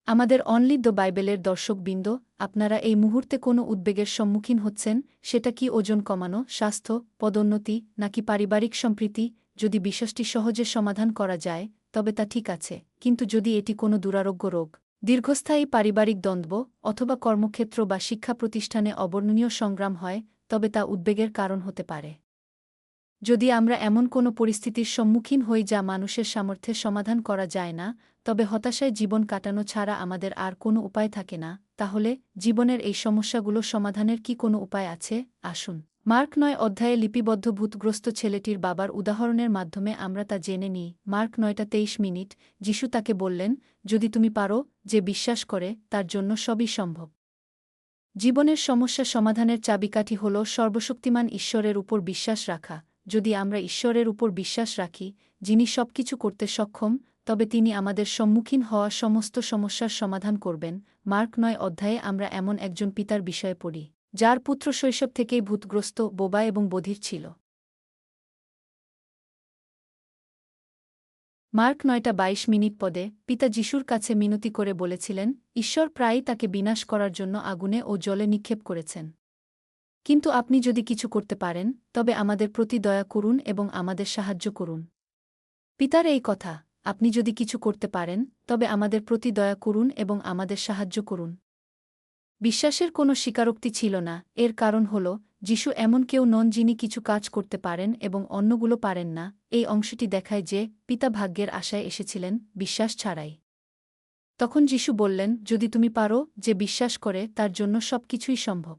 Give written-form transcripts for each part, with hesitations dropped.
আমাদের only the বাইবেলের দর্শকবৃন্দ, আপনারা এই মুহূর্তে কোনো উদ্বেগের সম্মুখীন হচ্ছেন, সেটা কি ওজন কমানো, স্বাস্থ্য, পদোন্নতি, নাকি পারিবারিক সম্প্রীতি? যদি বিষয়টি সহজে সমাধান করা যায়, তবে তা ঠিক আছে, কিন্তু যদি এটি কোনো দুরারোগ্য রোগ, দীর্ঘস্থায়ী পারিবারিক দ্বন্দ্ব, অথবা কর্মক্ষেত্র বা শিক্ষা প্রতিষ্ঠানে অবর্ণনীয় সংগ্রাম হয়, তবে তা উদ্বেগের কারণ হতে পারে। যদি আমরা এমন কোনো পরিস্থিতির সম্মুখীন হই যা মানুষের সামর্থ্যে সমাধান করা যায় না, তবে হতাশায় জীবন কাটানো ছাড়া আমাদের আর কোনো উপায় থাকে না, তাহলে জীবনের এই সমস্যাগুলো সমাধানের কি কোনো উপায় আছে? আসুন, মার্ক ৯ অধ্যায়ে লিপিবদ্ধ ভূতগ্রস্ত ছেলেটির বাবার উদাহরণের মাধ্যমে আমরা তা জেনে নিই। মার্ক ৯:২৩। যিশু তাকে বললেন, যদি তুমি পারো, যে বিশ্বাস করে, তার জন্য সবই সম্ভব। জীবনের সমস্যা সমাধানের চাবিকাঠি হল সর্বশক্তিমান ঈশ্বরের উপর বিশ্বাস রাখা। যদি আমরা ঈশ্বরের উপর বিশ্বাস রাখি, যিনি সবকিছু করতে সক্ষম, তবে তিনি আমাদের সম্মুখীন হওয়া সমস্ত সমস্যার সমাধান করবেন। মার্ক ৯ অধ্যায়ে আমরা এমন একজন পিতার বিষয়ে পড়ি, যার পুত্র শৈশব থেকেই ভূতগ্রস্ত, বোবা এবং বধির ছিল। মার্ক ৯:২২ পদে পিতা যিশুর কাছে মিনতি করে বলেছিলেন, ঈশ্বর প্রায়ই তাকে বিনাশ করার জন্য আগুনে ও জলে নিক্ষেপ করেছেন। কিন্তু আপনি যদি কিছু করতে পারেন, তবে আমাদের প্রতি দয়া করুন এবং আমাদের সাহায্য করুন। পিতার এই কথা, আপনি যদি কিছু করতে পারেন, তবে আমাদের প্রতি দয়া করুন এবং আমাদের সাহায্য করুন, বিশ্বাসের কোনো স্বীকারোক্তি ছিল না। এর কারণ হল, যিশু এমন কেউ নন যিনি কিছু কাজ করতে পারেন এবং অন্যগুলো পারেন না। এই অংশটি দেখায় যে, পিতা ভাগ্যের আশায় এসেছিলেন, বিশ্বাস ছাড়াই। তখন যিশু বললেন, যদি তুমি পারো, যে বিশ্বাস করে, তার জন্য সবকিছুই সম্ভব।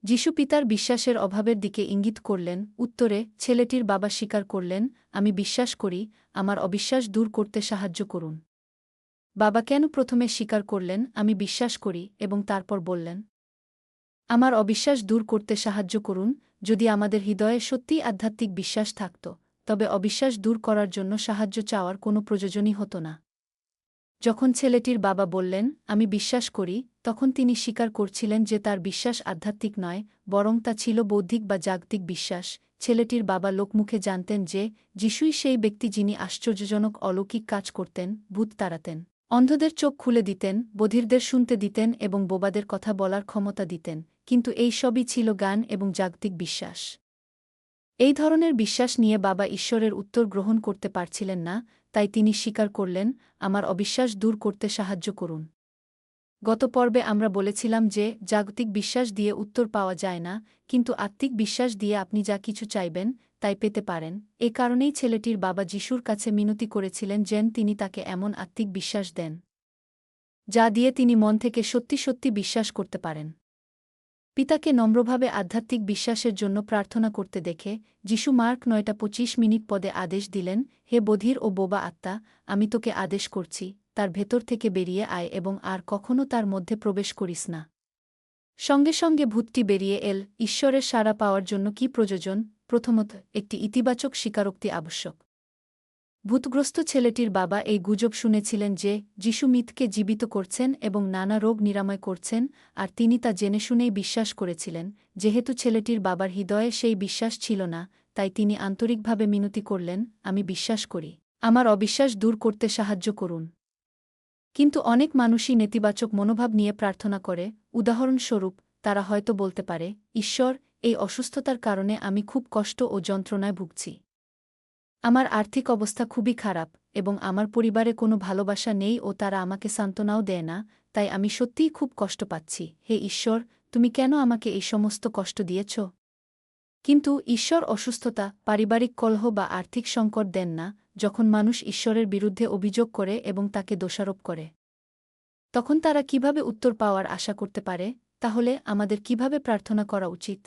যিশু পিতার বিশ্বাসের অভাবের দিকে ইঙ্গিত করলেন। উত্তরে ছেলেটির বাবা স্বীকার করলেন, আমি বিশ্বাস করি, আমার অবিশ্বাস দূর করতে সাহায্য করুন। বাবা কেন প্রথমে স্বীকার করলেন, আমি বিশ্বাস করি, এবং তারপর বললেন, আমার অবিশ্বাস দূর করতে সাহায্য করুন? যদি আমাদের হৃদয়ে সত্যিই আধ্যাত্মিক বিশ্বাস থাকত, তবে অবিশ্বাস দূর করার জন্য সাহায্য চাওয়ার কোনো প্রয়োজনই হতো না। যখন ছেলেটির বাবা বললেন, আমি বিশ্বাস করি, তখন তিনি স্বীকার করছিলেন যে তার বিশ্বাস আধ্যাত্মিক নয়, বরং তা ছিল বৌদ্ধিক বা জাগতিক বিশ্বাস। ছেলেটির বাবা লোকমুখে জানতেন যে, যিশুই সেই ব্যক্তি যিনি আশ্চর্যজনক অলৌকিক কাজ করতেন, ভূত তাড়াতেন, অন্ধদের চোখ খুলে দিতেন, বধিরদের শুনতে দিতেন এবং বোবাদের কথা বলার ক্ষমতা দিতেন। কিন্তু এই সবই ছিল জ্ঞান এবং জাগতিক বিশ্বাস। এই ধরনের বিশ্বাস নিয়ে বাবা ঈশ্বরের উত্তর গ্রহণ করতে পারছিলেন না, তাই তিনি স্বীকার করলেন, আমার অবিশ্বাস দূর করতে সাহায্য করুন। গত পর্বে আমরা বলেছিলাম যে, জাগতিক বিশ্বাস দিয়ে উত্তর পাওয়া যায় না, কিন্তু আত্মিক বিশ্বাস দিয়ে আপনি যা কিছু চাইবেন, তাই পেতে পারেন। এ কারণেই ছেলেটির বাবা যিশুর কাছে মিনতি করেছিলেন যেন তিনি তাকে এমন আত্মিক বিশ্বাস দেন, যা দিয়ে তিনি মন থেকে সত্যি সত্যি বিশ্বাস করতে পারেন। পিতাকে নম্রভাবে আধ্যাত্মিক বিশ্বাসের জন্য প্রার্থনা করতে দেখে যিশু মার্ক ৯:২৫ পদে আদেশ দিলেন, হে বধির ও বোবা আত্মা, আমি তোকে আদেশ করছি, তার ভেতর থেকে বেরিয়ে আয় এবং আর কখনও তার মধ্যে প্রবেশ করিস না। সঙ্গে সঙ্গে ভূতটি বেরিয়ে এল। ঈশ্বরের সাড়া পাওয়ার জন্য কি প্রয়োজন? প্রথমত, একটি ইতিবাচক স্বীকারোক্তি আবশ্যক। ভূতগ্রস্ত ছেলেটির বাবা এই গুজব শুনেছিলেন যে, যিশু মৃতকে জীবিত করছেন এবং নানা রোগ নিরাময় করছেন, আর তিনি তা জেনে শুনেই বিশ্বাস করেছিলেন। যেহেতু ছেলেটির বাবার হৃদয়ে সেই বিশ্বাস ছিল না, তাই তিনি আন্তরিকভাবে মিনতি করলেন, আমি বিশ্বাস করি, আমার অবিশ্বাস দূর করতে সাহায্য করুন। কিন্তু অনেক মানুষই নেতিবাচক মনোভাব নিয়ে প্রার্থনা করে। উদাহরণস্বরূপ, তারা হয়তো বলতে পারে, ঈশ্বর, এই অসুস্থতার কারণে আমি খুব কষ্ট ও যন্ত্রণায় ভুগছি। আমার আর্থিক অবস্থা খুবই খারাপ, এবং আমার পরিবারে কোনো ভালোবাসা নেই ও তারা আমাকে সান্ত্বনাও দেয় না, তাই আমি সত্যিই খুব কষ্ট পাচ্ছি। হে ঈশ্বর, তুমি কেন আমাকে এই সমস্ত কষ্ট দিয়েছ? কিন্তু ঈশ্বর অসুস্থতা, পারিবারিক কলহ বা আর্থিক সংকট দেন না। যখন মানুষ ঈশ্বরের বিরুদ্ধে অভিযোগ করে এবং তাকে দোষারোপ করে, তখন তারা কিভাবে উত্তর পাওয়ার আশা করতে পারে? তাহলে আমাদের কিভাবে প্রার্থনা করা উচিত?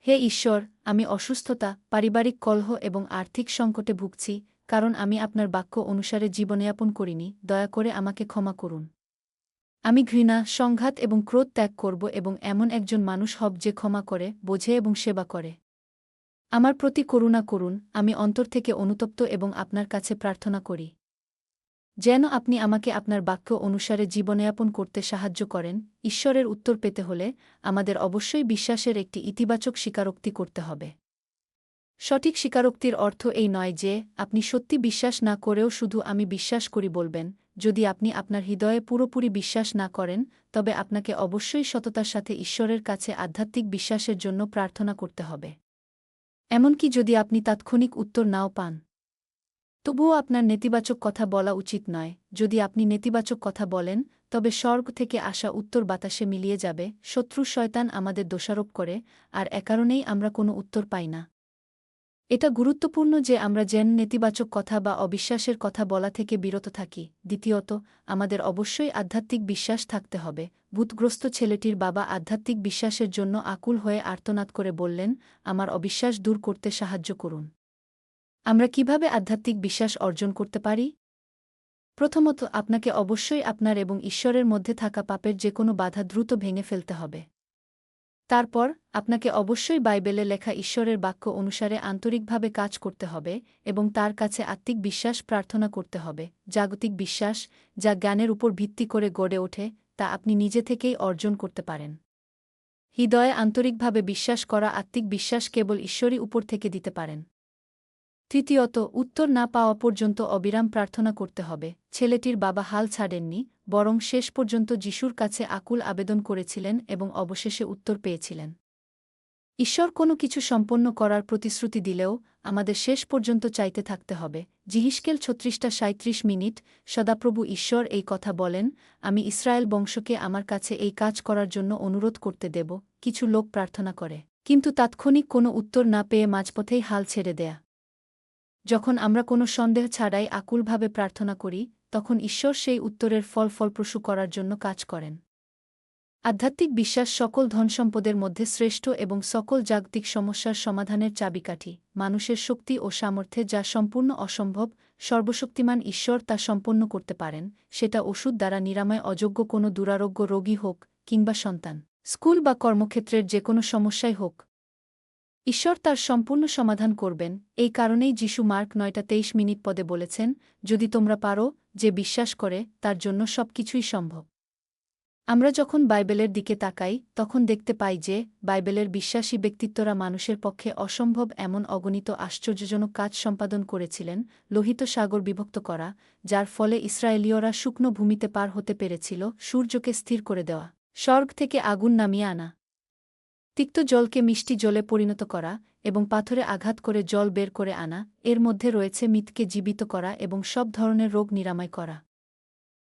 হে ঈশ্বর, আমি অসুস্থতা, পারিবারিক কলহ এবং আর্থিক সংকটে ভুগছি, কারণ আমি আপনার বাক্য অনুসারে জীবনযাপন করিনি। দয়া করে আমাকে ক্ষমা করুন। আমি ঘৃণা, সংঘাত এবং ক্রোধ ত্যাগ করব এবং এমন একজন মানুষ হব যে ক্ষমা করে, বোঝে এবং সেবা করে। আমার প্রতি করুণা করুন। আমি অন্তর থেকে অনুতপ্ত এবং আপনার কাছে প্রার্থনা করি, যেন আপনি আমাকে আপনার বাক্য অনুসারে জীবনযাপন করতে সাহায্য করেন। ঈশ্বরের উত্তর পেতে হলে আমাদের অবশ্যই বিশ্বাসের একটি ইতিবাচক স্বীকারোক্তি করতে হবে। সঠিক স্বীকারোক্তির অর্থ এই নয় যে, আপনি সত্যি বিশ্বাস না করেও শুধু আমি বিশ্বাস করি বলবেন। যদি আপনি আপনার হৃদয়ে পুরোপুরি বিশ্বাস না করেন, তবে আপনাকে অবশ্যই সততার সাথে ঈশ্বরের কাছে আধ্যাত্মিক বিশ্বাসের জন্য প্রার্থনা করতে হবে। এমনকি যদি আপনি তাৎক্ষণিক উত্তর নাও পান, তবুও আপনার নেতিবাচক কথা বলা উচিত নয়। যদি আপনি নেতিবাচক কথা বলেন, তবে স্বর্গ থেকে আসা উত্তর বাতাসে মিলিয়ে যাবে। শত্রু শয়তান আমাদের দোষারোপ করে, আর একারণেই আমরা কোনো উত্তর পাই না। এটা গুরুত্বপূর্ণ যে আমরা যেন নেতিবাচক কথা বা অবিশ্বাসের কথা বলা থেকে বিরত থাকি। দ্বিতীয়ত, আমাদের অবশ্যই আধ্যাত্মিক বিশ্বাস থাকতে হবে। ভূতগ্রস্ত ছেলেটির বাবা আধ্যাত্মিক বিশ্বাসের জন্য আকুল হয়ে আর্তনাদ করে বললেন, আমার অবিশ্বাস দূর করতে সাহায্য করুন। আমরা কিভাবে আধ্যাত্মিক বিশ্বাস অর্জন করতে পারি? প্রথমত, আপনাকে অবশ্যই আপনার এবং ঈশ্বরের মধ্যে থাকা পাপের যে কোনো বাধা দ্রুত ভেঙে ফেলতে হবে। তারপর, আপনাকে অবশ্যই বাইবেলে লেখা ঈশ্বরের বাক্য অনুসারে আন্তরিকভাবে কাজ করতে হবে এবং তার কাছে আত্মিক বিশ্বাস প্রার্থনা করতে হবে। জাগতিক বিশ্বাস, যা জ্ঞানের উপর ভিত্তি করে গড়ে ওঠে, তা আপনি নিজে থেকেই অর্জন করতে পারেন। হৃদয়ে আন্তরিকভাবে বিশ্বাস করা আত্মিক বিশ্বাস কেবল ঈশ্বরই উপর থেকে দিতে পারেন। তৃতীয়ত, উত্তর না পাওয়া পর্যন্ত অবিরাম প্রার্থনা করতে হবে। ছেলেটির বাবা হাল ছাড়েননি, বরং শেষ পর্যন্ত যিশুর কাছে আকুল আবেদন করেছিলেন এবং অবশেষে উত্তর পেয়েছিলেন। ঈশ্বর কোনো কিছু সম্পন্ন করার প্রতিশ্রুতি দিলেও আমাদের শেষ পর্যন্ত চাইতে থাকতে হবে। যিহিস্কেল 36:37 সদাপ্রভু ঈশ্বর এই কথা বলেন, আমি ইসরায়েল বংশকে আমার কাছে এই কাজ করার জন্য অনুরোধ করতে দেব। কিছু লোক প্রার্থনা করে, কিন্তু তাৎক্ষণিক কোনো উত্তর না পেয়ে মাঝপথেই হাল ছেড়ে দেয়া। যখন আমরা কোনো সন্দেহ ছাড়াই আকুলভাবে প্রার্থনা করি, তখন ঈশ্বর সেই উত্তরের ফলপ্রসূ করার জন্য কাজ করেন। আধ্যাত্মিক বিশ্বাস সকল ধনসম্পদের মধ্যে শ্রেষ্ঠ এবং সকল জাগতিক সমস্যার সমাধানের চাবিকাঠি। মানুষের শক্তি ও সামর্থ্যে যা সম্পূর্ণ অসম্ভব, সর্বশক্তিমান ঈশ্বর তা সম্পন্ন করতে পারেন, সেটা ওষুধ দ্বারা নিরাময় অযোগ্য কোনো দুরারোগ্য রোগী হোক, কিংবা সন্তান, স্কুল বা কর্মক্ষেত্রের যে কোনো সমস্যাই হোক। ঈশ্বর তার সম্পূর্ণ সমাধান করবেন। এই কারণেই যিশু মার্ক 9:23 পদে বলেছেন, যদি তোমরা পারো, যে বিশ্বাস করে, তার জন্য সবকিছুই সম্ভব। আমরা যখন বাইবেলের দিকে তাকাই, তখন দেখতে পাই যে বাইবেলের বিশ্বাসী ব্যক্তিত্বরা মানুষের পক্ষে অসম্ভব এমন অগণিত আশ্চর্যজনক কাজ সম্পাদন করেছিলেন। লোহিত সাগর বিভক্ত করা, যার ফলে ইসরায়েলীয়রা শুকনো ভূমিতে পার হতে পেরেছিল; সূর্যকে স্থির করে দেওয়া, স্বর্গ থেকে আগুন নামিয়ে আনা, তিক্ত জলকে মিষ্টি জলে পরিণত করা এবং পাথরে আঘাত করে জল বের করে আনা। এর মধ্যে রয়েছে মৃতকে জীবিত করা এবং সব ধরনের রোগ নিরাময় করা।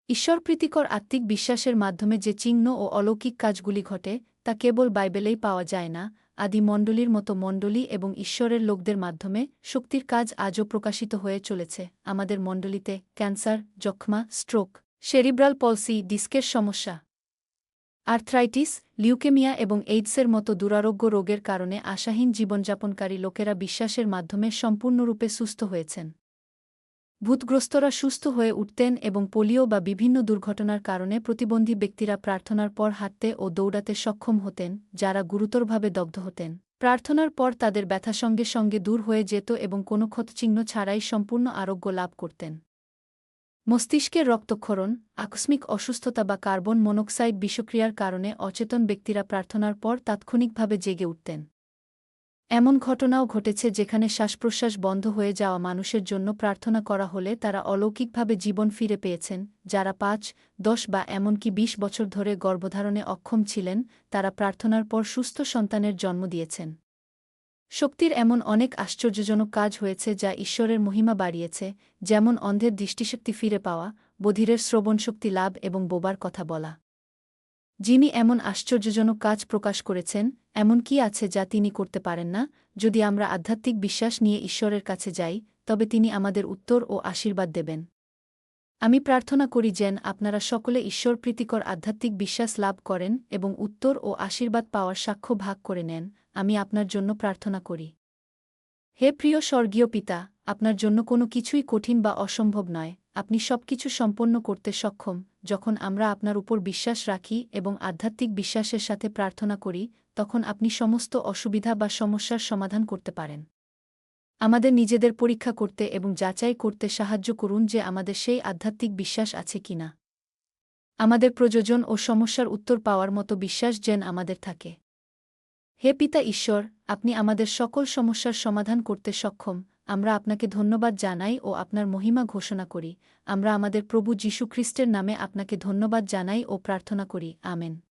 ঈশ্বরপ্রীতিকর আত্মিক বিশ্বাসের মাধ্যমে যে চিহ্ন ও অলৌকিক কাজগুলি ঘটে, তা কেবল বাইবেলেই পাওয়া যায় না। আদি মণ্ডলীর মতো মণ্ডলী এবং ঈশ্বরের লোকদের মাধ্যমে শক্তির কাজ আজও প্রকাশিত হয়ে চলেছে। আমাদের মণ্ডলীতে ক্যান্সার, যক্ষ্মা, স্ট্রোক, সেরিব্রাল পলসি, ডিস্কের সমস্যা, আর্থ্রাইটিস, লিউকেমিয়া এবং এইডসের মতো দুরারোগ্য রোগের কারণে আশাহীন জীবনযাপনকারী লোকেরা বিশ্বাসের মাধ্যমে সম্পূর্ণরূপে সুস্থ হয়েছেন। ভূতগ্রস্তরা সুস্থ হয়ে উঠতেন এবং পোলিও বা বিভিন্ন দুর্ঘটনার কারণে প্রতিবন্ধী ব্যক্তিরা প্রার্থনার পর হাঁটতে ও দৌড়াতে সক্ষম হতেন। যারা গুরুতরভাবে দগ্ধ হতেন, প্রার্থনার পর তাদের ব্যথা সঙ্গে সঙ্গে দূর হয়ে যেত এবং কোনো ক্ষতচিহ্ন ছাড়াই সম্পূর্ণ আরোগ্য লাভ করতেন। মস্তিষ্কের রক্তক্ষরণ, আকস্মিক অসুস্থতা বা কার্বন মনোক্সাইড বিষক্রিয়ার কারণে অচেতন ব্যক্তিরা প্রার্থনার পর তাৎক্ষণিকভাবে জেগে উঠতেন। এমন ঘটনাও ঘটেছে যেখানে শ্বাসপ্রশ্বাস বন্ধ হয়ে যাওয়া মানুষের জন্য প্রার্থনা করা হলে তারা অলৌকিকভাবে জীবন ফিরে পেয়েছেন। যারা 5, 10 বা এমনকি 20 বছর ধরে গর্ভধারণে অক্ষম ছিলেন, তারা প্রার্থনার পর সুস্থ সন্তানের জন্ম দিয়েছেন। শক্তির এমন অনেক আশ্চর্যজনক কাজ হয়েছে যা ঈশ্বরের মহিমা বাড়িয়েছে, যেমন অন্ধের দৃষ্টিশক্তি ফিরে পাওয়া, বধিরের শ্রবণশক্তি লাভ এবং বোবার কথা বলা। যিনি এমন আশ্চর্যজনক কাজ প্রকাশ করেছেন, এমন কি আছে যা তিনি করতে পারেন না? যদি আমরা আধ্যাত্মিক বিশ্বাস নিয়ে ঈশ্বরের কাছে যাই, তবে তিনি আমাদের উত্তর ও আশীর্বাদ দেবেন। আমি প্রার্থনা করি যেন আপনারা সকলে ঈশ্বরপ্রীতিকর আধ্যাত্মিক বিশ্বাস লাভ করেন এবং উত্তর ও আশীর্বাদ পাওয়ার সাক্ষ্য ভাগ করে নেন। আমি আপনার জন্য প্রার্থনা করি। হে প্রিয় স্বর্গীয় পিতা, আপনার জন্য কোনো কিছুই কঠিন বা অসম্ভব নয়। আপনি সবকিছু সম্পন্ন করতে সক্ষম। যখন আমরা আপনার উপর বিশ্বাস রাখি এবং আধ্যাত্মিক বিশ্বাসের সাথে প্রার্থনা করি, তখন আপনি সমস্ত অসুবিধা বা সমস্যার সমাধান করতে পারেন। আমাদের নিজেদের পরীক্ষা করতে এবং যাচাই করতে সাহায্য করুন যে আমাদের সেই আধ্যাত্মিক বিশ্বাস আছে কিনা। আমাদের প্রয়োজন ও সমস্যার উত্তর পাওয়ার মতো বিশ্বাস যেন আমাদের থাকে। হে পিতা ঈশ্বর, আপনি আমাদের সকল সমস্যার সমাধান করতে সক্ষম। আমরা আপনাকে ধন্যবাদ জানাই ও আপনার মহিমা ঘোষণা করি। আমরা আমাদের প্রভু যীশু খ্রিস্টের নামে আপনাকে ধন্যবাদ জানাই ও প্রার্থনা করি। আমেন।